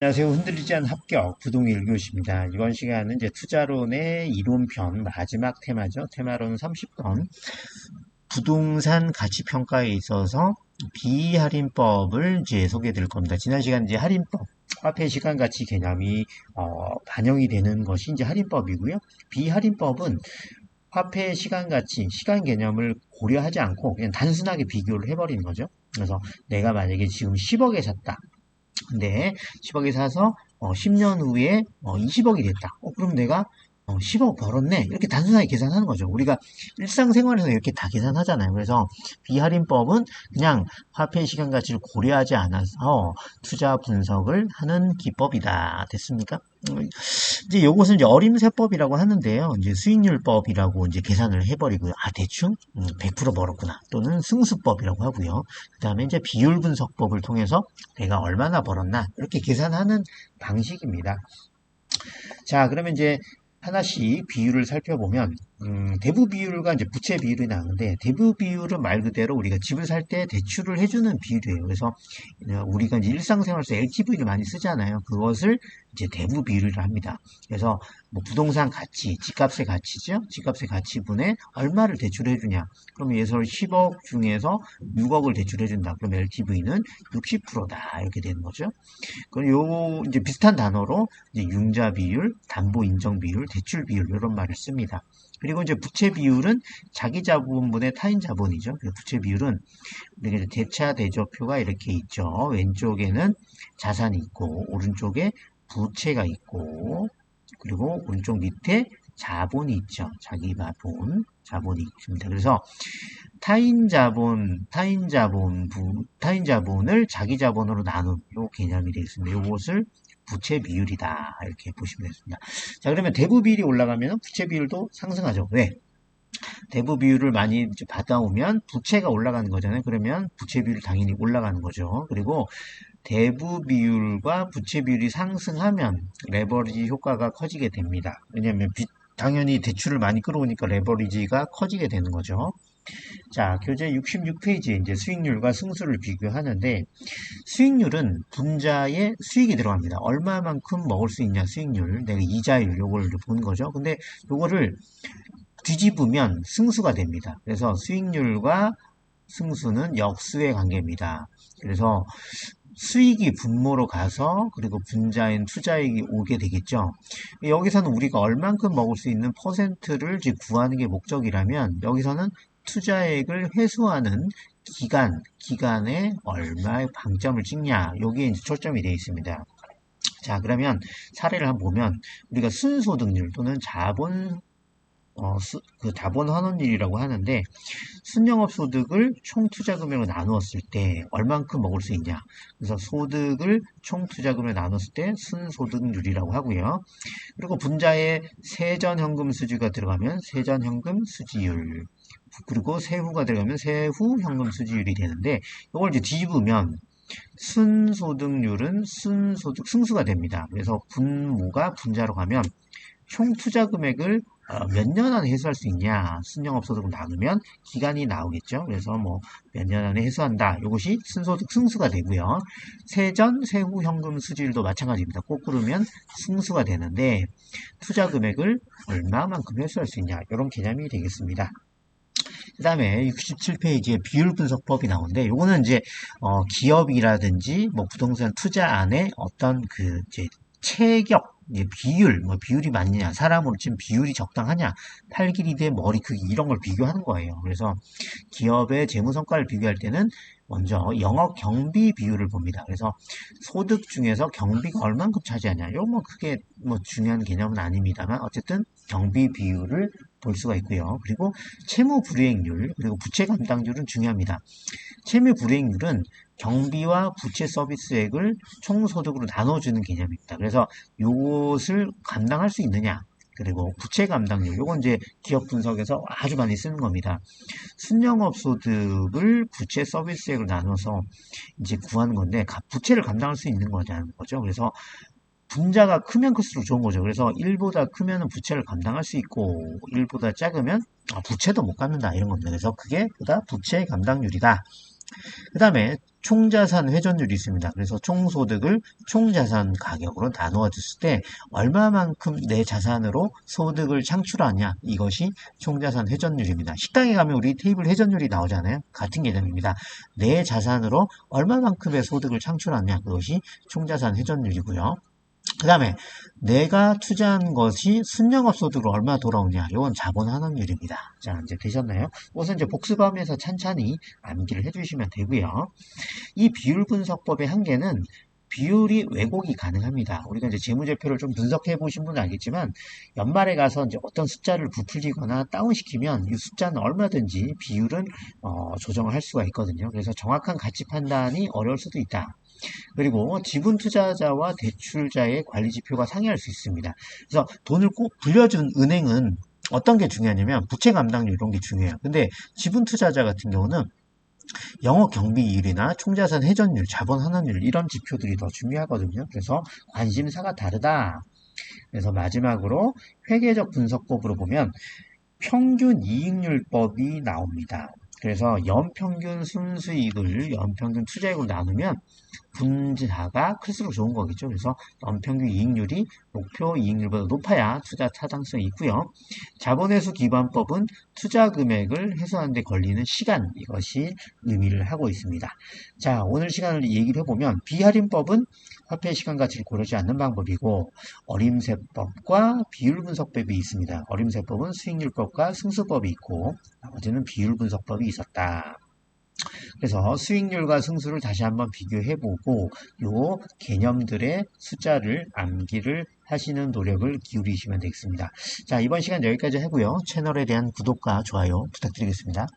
안녕하세요. 흔들리지 않은 합격 부동 1교시입니다. 이번 시간은 이제 투자론의 이론편 마지막 테마죠. 테마론 30번 부동산 가치 평가에 있어서 비할인법을 이제 소개해 드릴 겁니다. 지난 시간 이제 할인법, 화폐 시간 가치 개념이 반영이 되는 것이 이제 할인법이고요. 비할인법은 화폐 시간 가치, 시간 개념을 고려하지 않고 그냥 단순하게 비교를 해버리는 거죠. 그래서 내가 만약에 지금 10억에 샀다. 근데 10억에 사서 10년 후에 20억이 됐다. 그럼 내가 10억 벌었네. 이렇게 단순하게 계산하는 거죠. 우리가 일상생활에서 이렇게 다 계산하잖아요. 그래서 비할인법은 그냥 화폐 시간 가치를 고려하지 않아서 투자 분석을 하는 기법이다. 됐습니까? 이제 요것을 이제 어림세법이라고 하는데요. 이제 수익률법이라고 이제 계산을 해버리고요. 대충 100% 벌었구나. 또는 승수법이라고 하고요. 그 다음에 이제 비율 분석법을 통해서 내가 얼마나 벌었나 이렇게 계산하는 방식입니다. 자, 그러면 이제 하나씩 비율을 살펴보면 대부 비율과 이제 부채 비율이 나오는데 대부 비율은 말 그대로 우리가 집을 살 때 대출을 해주는 비율이에요. 그래서 우리가 이제 일상생활에서 LTV를 많이 쓰잖아요. 그것을 이제 대부 비율이라 합니다. 그래서 뭐 부동산 가치, 집값의 가치죠. 집값의 가치분에 얼마를 대출해 주냐. 그러면 예를 10억 중에서 6억을 대출해 준다. 그럼 LTV는 60%다. 이렇게 되는 거죠. 그럼 요 이제 비슷한 단어로 이제 융자 비율, 담보 인정 비율, 대출 비율 이런 말을 씁니다. 그리고 이제 부채 비율은 자기 자본분의 타인 자본이죠. 부채 비율은 우리가 대차 대조표가 이렇게 있죠. 왼쪽에는 자산이 있고 오른쪽에 부채가 있고 그리고 오른쪽 밑에 자본이 있죠. 자기 자본이 있습니다. 그래서 타인 자본을 자기 자본으로 나눈 요 개념이 되겠습니다. 요것을 부채 비율이다. 이렇게 보시면 되겠습니다. 자, 그러면 대부 비율이 올라가면 부채 비율도 상승하죠. 왜? 대부 비율을 많이 받아오면 부채가 올라가는 거잖아요. 그러면 부채 비율이 당연히 올라가는 거죠. 그리고 대부 비율과 부채 비율이 상승하면 레버리지 효과가 커지게 됩니다. 왜냐하면 당연히 대출을 많이 끌어오니까 레버리지가 커지게 되는 거죠. 자, 교재 66페이지에 이제 수익률과 승수를 비교하는데 수익률은 분자에 수익이 들어갑니다. 얼마만큼 먹을 수 있냐 수익률, 내가 이자율 요걸 보는 거죠. 근데 요거를 뒤집으면 승수가 됩니다. 그래서 수익률과 승수는 역수의 관계입니다. 그래서 수익이 분모로 가서 그리고 분자인 투자액이 오게 되겠죠. 여기서는 우리가 얼만큼 먹을 수 있는 퍼센트를 구하는 게 목적이라면 여기서는 투자액을 회수하는 기간에 얼마의 방점을 찍냐, 여기에 이제 초점이 되어 있습니다. 자, 그러면 사례를 한번 보면 우리가 순소득률 또는 자본 환원율이라고 하는데 순영업 소득을 총 투자 금액으로 나누었을 때 얼만큼 먹을 수 있냐. 그래서 소득을 총 투자 금액으로 나눴을 때 순소득률이라고 하고요. 그리고 분자에 세전현금 수지가 들어가면 세전현금 수지율, 그리고 세후가 들어가면 세후 현금 수지율이 되는데 이걸 이제 뒤집으면 순소득률은 순소득 승수가 됩니다. 그래서 분모가 분자로 가면 총 투자 금액을 몇 년 안에 회수할 수 있냐. 순영업 소득을 나누면 기간이 나오겠죠. 그래서 뭐 몇 년 안에 회수한다. 이것이 순소득 승수가 되고요. 세전, 세후 현금 수지율도 마찬가지입니다. 거꾸르면 승수가 되는데 투자 금액을 얼마만큼 회수할 수 있냐. 이런 개념이 되겠습니다. 그 다음에 67페이지에 비율 분석법이 나오는데 요거는 이제 기업이라든지 뭐 부동산 투자 안에 어떤 그 이제 체격, 이제 비율, 뭐 비율이 맞느냐, 사람으로 치면 비율이 적당하냐, 팔 길이 대 머리 크기 이런 걸 비교하는 거예요. 그래서 기업의 재무 성과를 비교할 때는 먼저 영업 경비 비율을 봅니다. 그래서 소득 중에서 경비가 얼만큼 차지하냐, 이거 뭐 크게 뭐 중요한 개념은 아닙니다만 어쨌든 경비 비율을 볼 수가 있고요. 그리고 채무 불이행률, 그리고 부채 감당률은 중요합니다. 채무 불이행률은 경비와 부채 서비스액을 총소득으로 나눠주는 개념입니다. 그래서 요것을 감당할 수 있느냐, 그리고 부채 감당률, 요건 이제 기업 분석에서 아주 많이 쓰는 겁니다. 순영업 소득을 부채 서비스액으로 나눠서 이제 구하는 건데 부채를 감당할 수 있는 거냐는 거죠. 그래서 분자가 크면 클수록 좋은 거죠. 그래서 1보다 크면 부채를 감당할 수 있고 1보다 작으면 부채도 못 갚는다 이런 겁니다. 그래서 그게 보다 부채 감당률이다. 그 다음에 총자산 회전율이 있습니다. 그래서 총소득을 총자산 가격으로 나누어 줬을 때 얼마만큼 내 자산으로 소득을 창출하냐, 이것이 총자산 회전율입니다. 식당에 가면 우리 테이블 회전율이 나오잖아요. 같은 개념입니다. 내 자산으로 얼마만큼의 소득을 창출하냐, 그것이 총자산 회전율이고요. 그 다음에 내가 투자한 것이 순영업 순영업소득으로 얼마 돌아오냐, 이건 자본환원율입니다. 자, 이제 되셨나요? 우선 이제 복습하면서 찬찬히 암기를 해주시면 되고요. 이 비율 분석법의 한계는 비율이 왜곡이 가능합니다. 우리가 이제 재무제표를 좀 분석해 보신 분은 알겠지만, 연말에 가서 이제 어떤 숫자를 부풀리거나 다운시키면 이 숫자는 얼마든지 비율은 조정을 할 수가 있거든요. 그래서 정확한 가치 판단이 어려울 수도 있다. 그리고 지분 투자자와 대출자의 관리 지표가 상이할 수 있습니다. 그래서 돈을 꼭 불려준 은행은 어떤 게 중요하냐면 부채 감당률, 이런 게 중요해요. 근데 지분 투자자 같은 경우는 영업 경비이율이나 총자산 회전율, 자본 환원율, 이런 지표들이 더 중요하거든요. 그래서 관심사가 다르다. 그래서 마지막으로 회계적 분석법으로 보면 평균 이익률법이 나옵니다. 그래서 연평균 순수익을 연평균 투자액으로 나누면 분자가 클수록 좋은 거겠죠. 그래서 연평균 이익률이 목표 이익률보다 높아야 투자 타당성이 있고요. 자본회수 기반법은 투자 금액을 회수하는 데 걸리는 시간, 이것이 의미를 하고 있습니다. 자, 오늘 시간을 얘기를 해보면 비할인법은 화폐 시간 가치를 고려하지 않는 방법이고, 어림세법과 비율분석법이 있습니다. 어림세법은 수익률법과 승수법이 있고, 나머지는 비율분석법이 있었다. 그래서 수익률과 승수를 다시 한번 비교해보고 요 개념들의 숫자를 암기를 하시는 노력을 기울이시면 되겠습니다. 자, 이번 시간 여기까지 하고요. 채널에 대한 구독과 좋아요 부탁드리겠습니다.